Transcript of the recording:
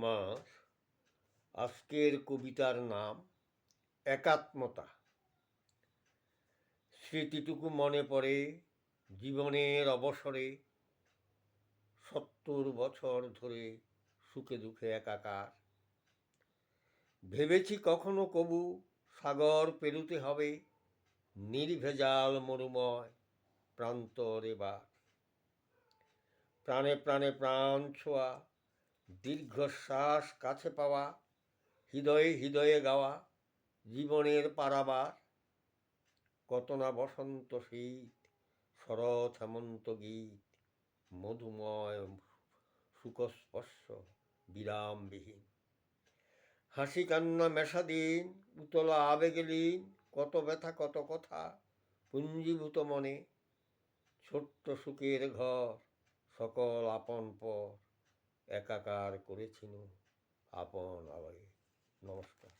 আমার আজকের কবিতার নাম একাত্মতা। স্মৃতিটুকু মনে পড়ে জীবনের অবসরে, ৭০ বছর ধরে সুখে দুঃখে একাকার। ভেবেছি কখনো কবু সাগর পেরুতে হবে, নির্ভেজাল মরুময় প্রান্তর এবার। প্রাণে প্রাণে প্রাণ ছোঁয়া, দীর্ঘশ্বাস কাছে পাওয়া, হৃদয়ে হৃদয়ে গাওয়া জীবনের পারাবার। কত না বসন্ত শীত, শরৎ হেমন্ত গীত, মধুময় সুখস্পর্শ বিরামবিহীন। হাসি কান্না মেশা দিন, উতলা আবেগে লীন, কত ব্যথা কত কথা পুঞ্জীভূত মনে। ছোট্ট সুখের ঘর, সকল আপন পর, একাকার করেছিল আপন আলোয়। নমস্কার।